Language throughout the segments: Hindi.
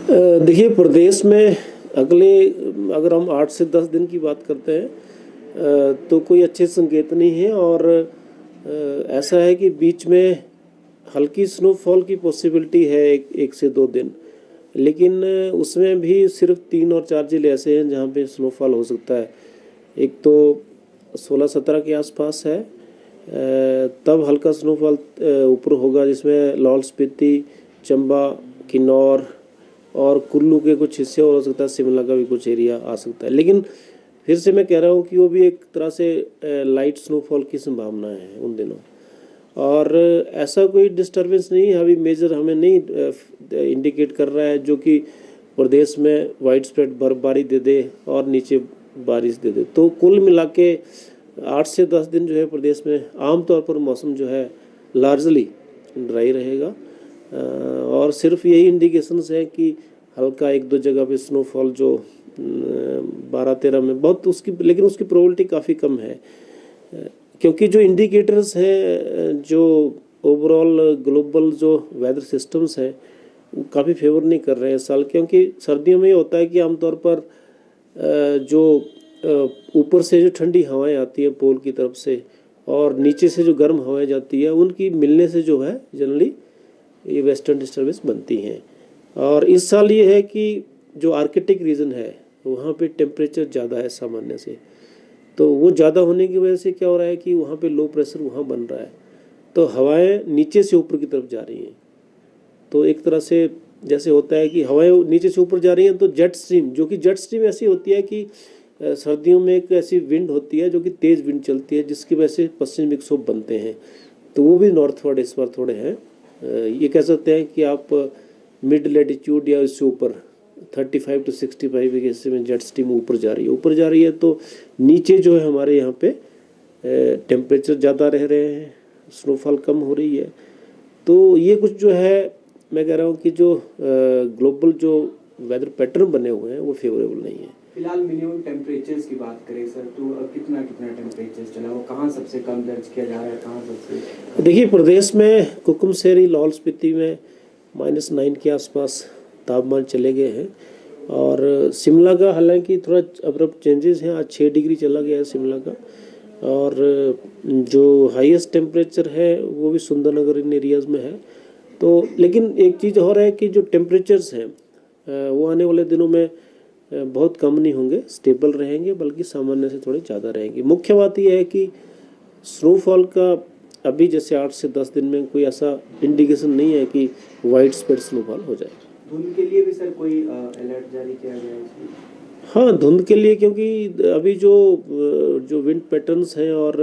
देखिए, प्रदेश में अगले अगर हम 8 से 10 दिन की बात करते हैं तो कोई अच्छे संकेत नहीं है। और ऐसा है कि बीच में हल्की स्नोफॉल की पॉसिबिलिटी है एक से 2 दिन, लेकिन उसमें भी सिर्फ 3 और 4 जिले ऐसे हैं जहाँ पे स्नोफॉल हो सकता है। एक तो 16-17 के आसपास है, तब हल्का स्नोफॉल ऊपर होगा, जिसमें लाहौल स्पीति, चंबा, किन्नौर और कुल्लू के कुछ हिस्से और हो सकता है, शिमला का भी कुछ एरिया आ सकता है। लेकिन फिर से मैं कह रहा हूँ कि वो भी एक तरह से लाइट स्नोफॉल की संभावना है उन दिनों। और ऐसा कोई डिस्टर्बेंस नहीं है अभी, मेजर हमें नहीं इंडिकेट कर रहा है जो कि प्रदेश में वाइड स्प्रेड बर्फबारी दे दे और नीचे बारिश दे दे। तो कुल मिला के 8 से 10 दिन जो है प्रदेश में आमतौर पर मौसम जो है लार्जली ड्राई रहेगा। और सिर्फ यही इंडिकेशंस है कि हल्का 1-2 जगह पे स्नोफॉल जो 12-13 में बहुत उसकी, लेकिन उसकी प्रोबेबिलिटी काफ़ी कम है, क्योंकि जो इंडिकेटर्स हैं, जो ओवरऑल ग्लोबल जो वेदर सिस्टम्स हैं, वो काफ़ी फेवर नहीं कर रहे हैं इस साल। क्योंकि सर्दियों में ये होता है कि आमतौर पर जो ऊपर से जो ठंडी हवाएं आती है पोल की तरफ से और नीचे से जो गर्म हवाएं जाती है, उनकी मिलने से जो है जनरली ये वेस्टर्न डिस्टर्बेंस बनती हैं। और इस साल ये है कि जो आर्कटिक रीजन है वहाँ पे टेम्परेचर ज़्यादा है सामान्य से, तो वो ज़्यादा होने की वजह से क्या हो रहा है कि वहाँ पे लो प्रेशर वहाँ बन रहा है, तो हवाएं नीचे से ऊपर की तरफ जा रही हैं। तो एक तरह से जैसे होता है कि हवाएं नीचे से ऊपर जा रही हैं, तो जेट स्ट्रीम, जो कि जेट स्ट्रीम ऐसी होती है कि सर्दियों में एक ऐसी विंड होती है जो कि तेज़ विंड चलती है, जिसकी वजह से पश्चिमी विक्षोभ बनते हैं। तो वो भी नॉर्थवर्ड इस बार थोड़े हैं। ये कह सकते हैं कि आप मिड लैटिट्यूड या इससे ऊपर 35 to 65 के हिस्से में जेट स्ट्रीम ऊपर जा रही है, तो नीचे जो है हमारे यहाँ पे टेम्परेचर ज़्यादा रह रहे हैं, स्नोफॉल कम हो रही है। तो ये कुछ जो है, मैं कह रहा हूँ कि जो ग्लोबल जो वेदर पैटर्न बने हुए हैं वो फेवरेबल नहीं है। फिलहाल मिनिमम टेम्परेचर्स की बात करें सर, तो कितना टेम्परेचर चला, वो कहाँ सबसे कम दर्ज किया जा रहा है, कहाँ सबसे? देखिए, प्रदेश में कुकुमसेरी, लाहौल स्पीति में -9 के आसपास तापमान चले गए हैं। और शिमला का हालांकि थोड़ा अब्रप्ट चेंजेस हैं, आज 6 डिग्री चला गया है शिमला का। और जो हाईएस्ट टेम्परेचर है वो भी सुंदरनगर इन एरियाज़ में है। तो लेकिन एक चीज़ और है कि जो टेम्परेचर्स हैं वो आने वाले दिनों में बहुत कम नहीं होंगे, स्टेबल रहेंगे, बल्कि सामान्य से थोड़े ज़्यादा रहेंगे। मुख्य बात यह है कि स्नोफॉल का अभी जैसे 8 से 10 दिन में कोई ऐसा इंडिकेशन नहीं है कि वाइड स्प्रेड स्नोफॉल हो जाए। धुंध के लिए भी सर कोई अलर्ट जारी किया गया है इसमें? हाँ, धुंध के लिए, क्योंकि अभी जो विंड पैटर्न्स हैं और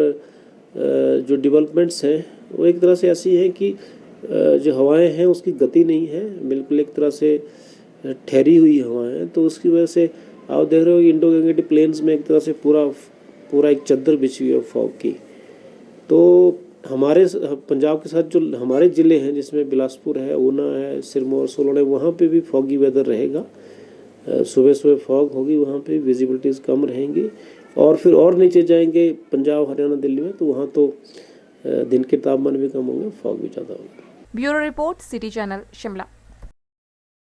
जो डेवलपमेंट्स हैं वो एक तरह से ऐसी हैं कि जो हवाएं हैं उसकी गति नहीं है, बिल्कुल एक तरह से ठहरी हुई हवाएं हैं। तो उसकी वजह से आप देख रहे हो इंडो गंगेटिक प्लेन्स में एक तरह से पूरा एक चद्दर बिछी हुई है फॉग की। तो हमारे पंजाब के साथ जो हमारे ज़िले हैं, जिसमें बिलासपुर है, ऊना है, सिरमौर, सोलन है, वहाँ पे भी फॉगी वेदर रहेगा। सुबह फॉग होगी, वहाँ पे विजिबिलिटीज़ कम रहेंगी। और फिर और नीचे जाएंगे पंजाब, हरियाणा, दिल्ली में, तो वहाँ तो दिन के तापमान भी कम होंगे, फॉग भी ज़्यादा होगा। Bureau report, city channel, Shimla.